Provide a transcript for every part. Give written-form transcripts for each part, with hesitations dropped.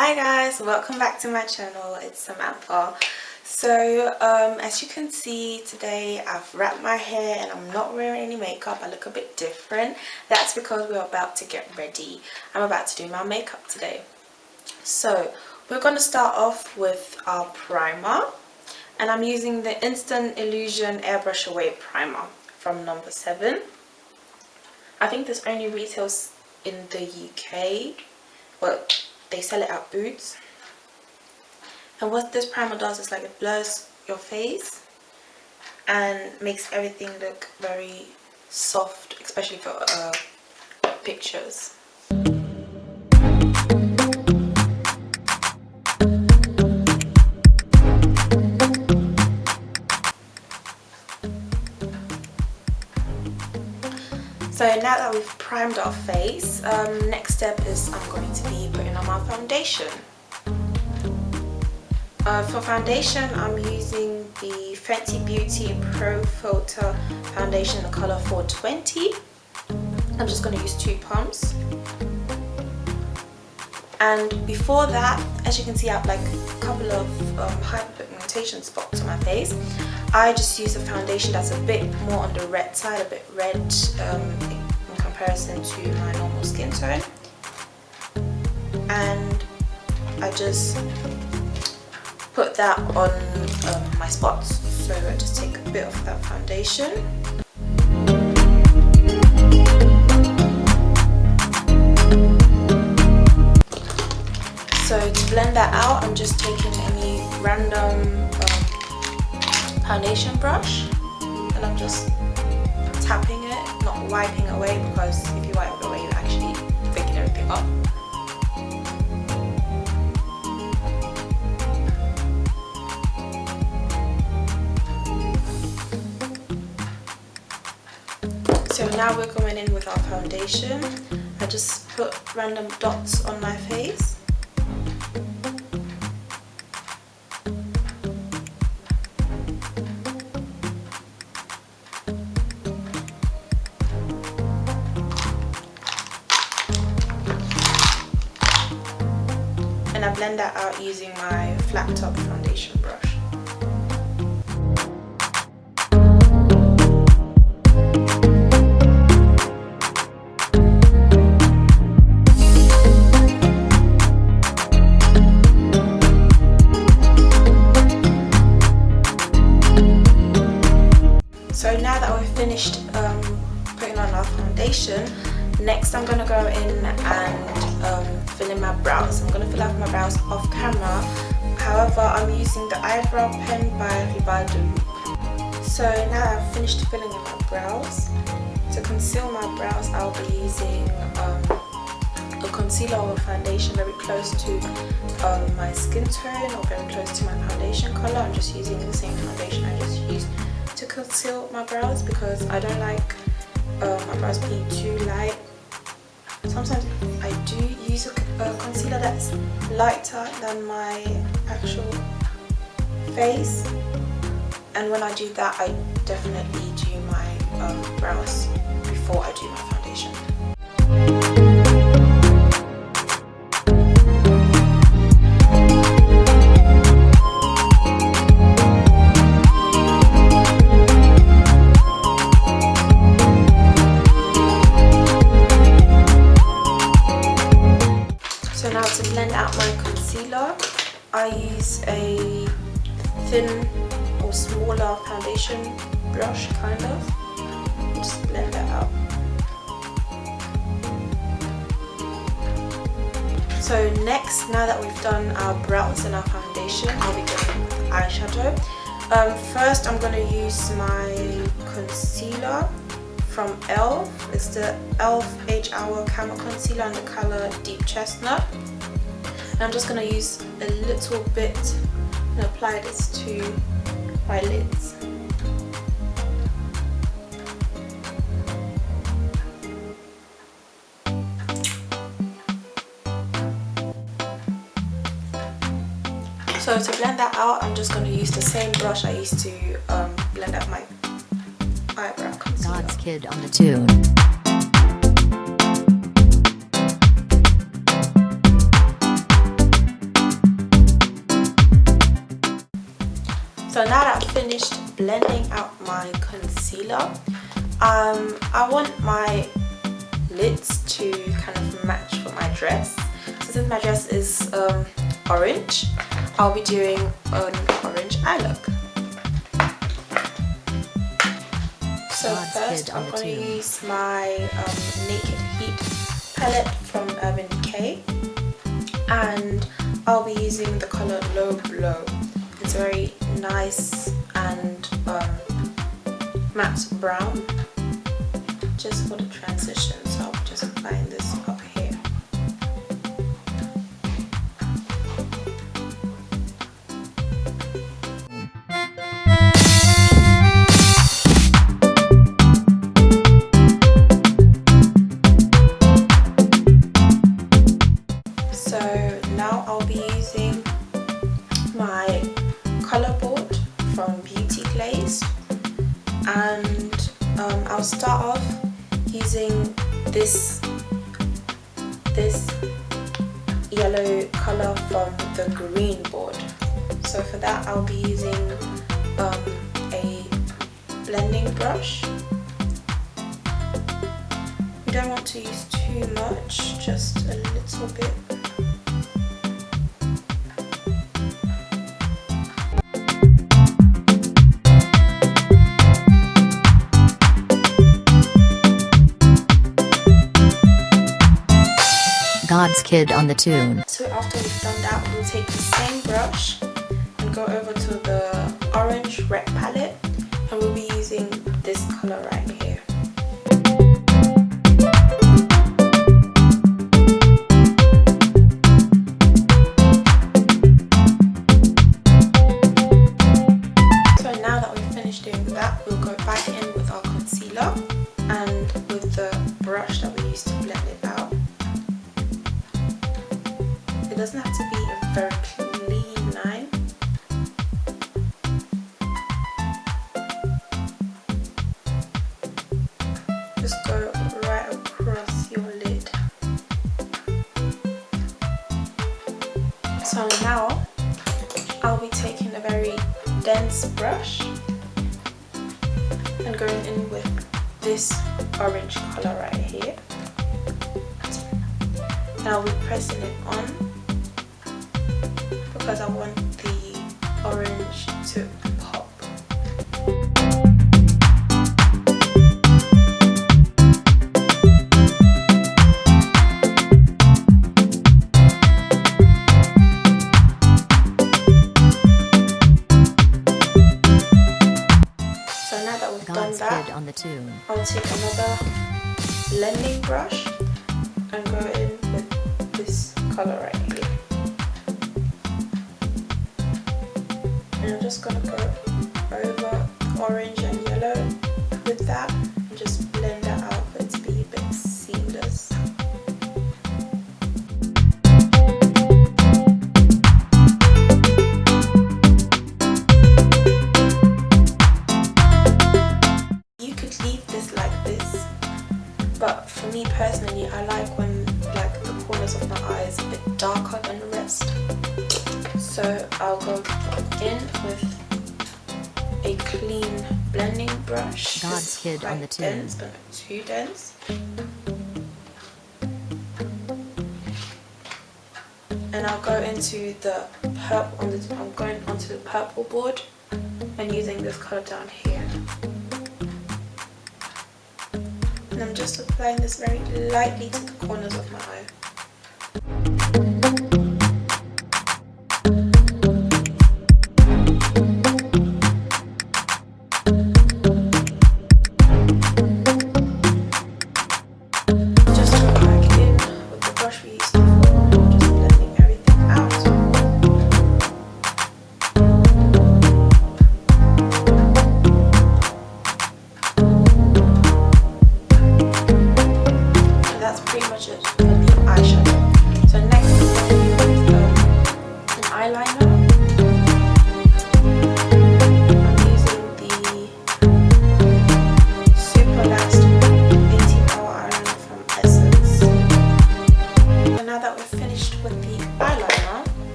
Hi guys, welcome back to my channel. It's Samantha. So as you can see, today I've wrapped my hair and I'm not wearing any makeup. I look a bit different. That's because we're about to get ready. I'm about to do my makeup today. So we're going to start off with our primer, and I'm using the Instant Illusion Airbrush Away primer from number 7. I think this only retails in the UK. Well, they sell it at Boots. And what this primer does is like it blurs your face and makes everything look very soft, especially for pictures. So now that we've primed our face, next step is I'm going to be putting on my foundation. For foundation, I'm using the Fenty Beauty Pro Filter foundation in the color 420. I'm just going to use 2 pumps. And before that, as you can see, I have like a couple of hyperpigmentation spots on my face. I just use a foundation that's a bit more on the red side, a bit red in comparison to my normal skin tone. And I just put that on my spots. So I just take a bit of that foundation. So to blend that out, I'm just taking any random foundation brush and I'm just tapping it, not wiping away, because if you wipe it away you're actually picking everything up. So now we're going in with our foundation. I just put random dots on my face. And I blend that out using my flat top foundation brush. So now that we've finished putting on our foundation, next I'm going to go in and fill in my brows. I'm going to fill out my brows off camera. However, I'm using the eyebrow pen by Rivaldo. So now I've finished filling in my brows. To conceal my brows, I'll be using a concealer or a foundation very close to my skin tone or very close to my foundation color. I'm just using the same foundation I just used to conceal my brows because I don't like my brows being too light. Sometimes I do use a concealer that's lighter than my actual face, and when I do that I definitely do my brows before I do my foundation. So now to blend out my concealer, I use a thin or smaller foundation brush, kind of. Just blend that out. So next, now that we've done our brows and our foundation, I'll be going with eyeshadow. First, I'm going to use my concealer from e.l.f. It's the e.l.f. Age Hour Camo Concealer in the color Deep Chestnut. And I'm just going to use a little bit and apply this to my lids. So to blend that out, I'm just going to use the same brush I used to blend out my eyebrow concealer. God's Kid on the tune. finished blending out my concealer. I want my lids to kind of match for my dress. So since my dress is orange, I'll be doing an orange eye look. So first I'm going to use my Naked Heat palette from Urban Decay, and I'll be using the colour Low Blow. It's very nice and matte brown, just for the transition. So I'll be just applying this up here. So now I'll be using my colour board from Beauty Glaze, and I'll start off using this yellow colour from the green board. So for that I'll be using a blending brush. You don't want to use too much, just a little bit. God's Kid on the tune. So after we've done that, we'll take the same brush and go over to the orange red palette, and we'll be using this colour right here. So now that we've finished doing that, we'll go back in with our concealer and with the brush that we used to blend it out. It doesn't have to be a very clean line. Just go right across your lid. So now I'll be taking a very dense brush and going in with this orange colour right here. And I'll be pressing it on because I want the orange to pop. So now that we've done that, on the tune. I'll take another blending brush and go in with this colour right here. And I'm just going to go over orange and yellow with that and just blend that out for it to be a bit seamless. You could leave this like this, but for me personally, I like when like the corners of my eyes a bit darker than the rest. So I'll go in with a clean blending brush. God's Kid on the tune. Dense, but not too dense. And I'll go into the purple. I'm going onto the purple board and using this color down here. And I'm just applying this very lightly to the corners of my eye.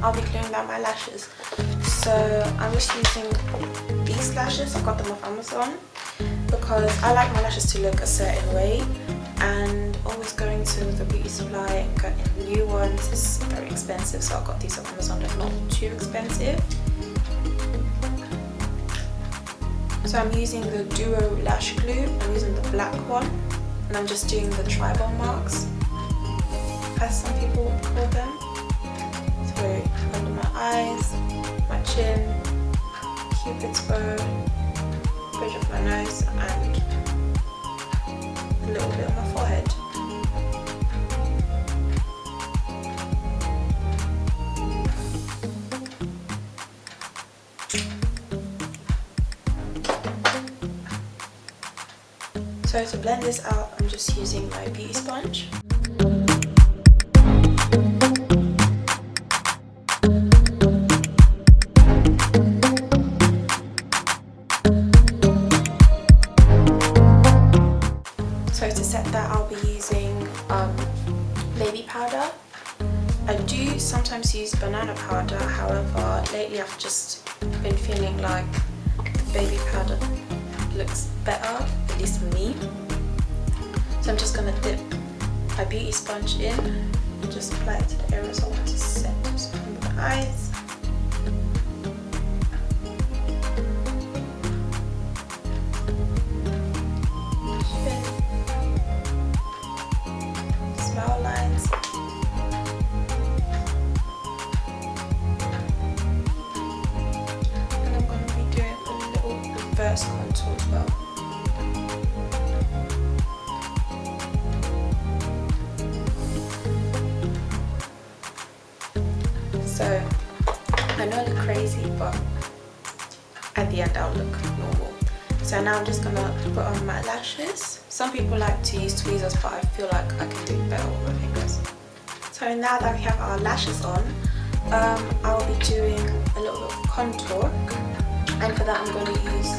I'll be clearing out my lashes. So I'm just using these lashes. I got them off Amazon because I like my lashes to look a certain way, and always going to the beauty supply and getting new ones is very expensive, so I got these off Amazon. They're not too expensive. So I'm using the Duo Lash Glue. I'm using the black one, and I'm just doing the tribal marks, as some people call them. So under my eyes, my chin, Cupid's bow, bridge of my nose, and a little bit on my forehead. So to blend this out, I'm just using my beauty sponge. So to set that, I'll be using baby powder. I do sometimes use banana powder, however lately I've just been feeling like the baby powder looks better, at least for me. So I'm just going to dip my beauty sponge in and just apply it to the areas I want to set. So under the eyes, chin, smile lines, and I'm going to be doing a little reverse contour as well. So I know I look crazy, but at the end I'll look normal. So now I'm just gonna put on my lashes. Some people like to use tweezers, but I feel like I can do it better with my fingers. So now that we have our lashes on, I'll be doing a little bit of contour, and for that I'm going to use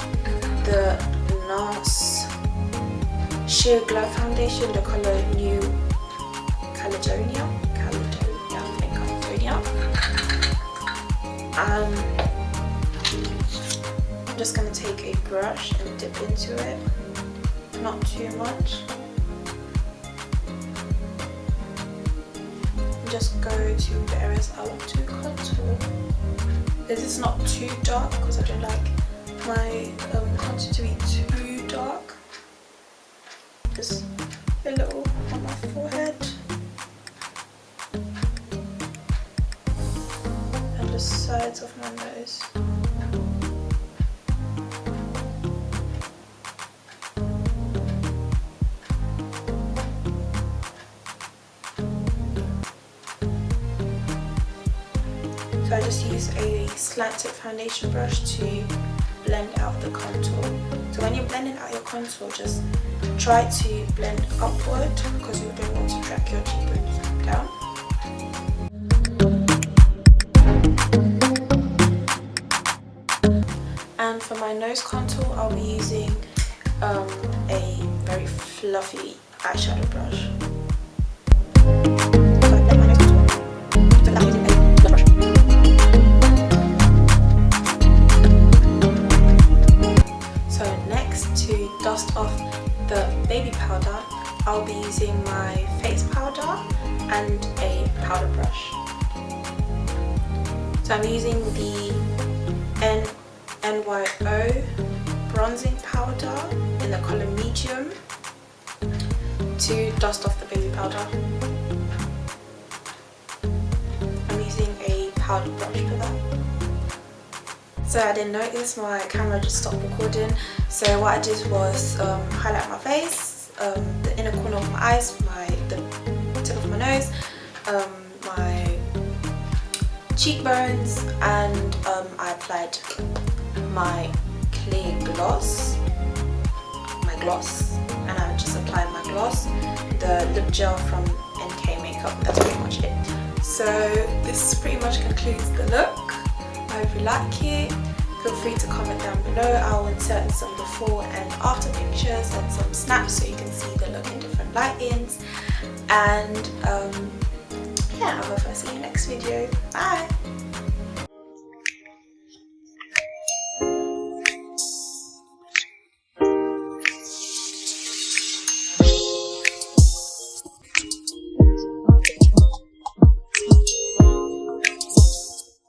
the NARS Sheer Glow Foundation, the colour New Caledonia. I'm just going to take a brush and dip into it, not too much. Just go to the areas I want to contour. This is not too dark because I don't like my contour to be too dark. Just a little on my forehead. The sides of my nose. So I just use a slanted foundation brush to blend out the contour. So when you're blending out your contour, just try to blend upward because you don't want to drag your cheekbones down. And for my nose contour, I'll be using a very fluffy eyeshadow brush. So next, to dust off the baby powder, I'll be using my face powder and a powder brush. So I'm using the NYO bronzing powder in the colour medium to dust off the baby powder. I'm using a powder brush for that. So I didn't notice my camera just stopped recording, so what I did was highlight my face, the inner corner of my eyes, the tip of my nose, my cheekbones, and I applied my clear gloss, and I just applied my gloss, the lip gel from NK Makeup. That's pretty much it. So this pretty much concludes the look. I hope you like it. Feel free to comment down below. I'll insert some before and after pictures and some snaps so you can see the look in different lightings. And yeah, I hope I see you next video. Bye.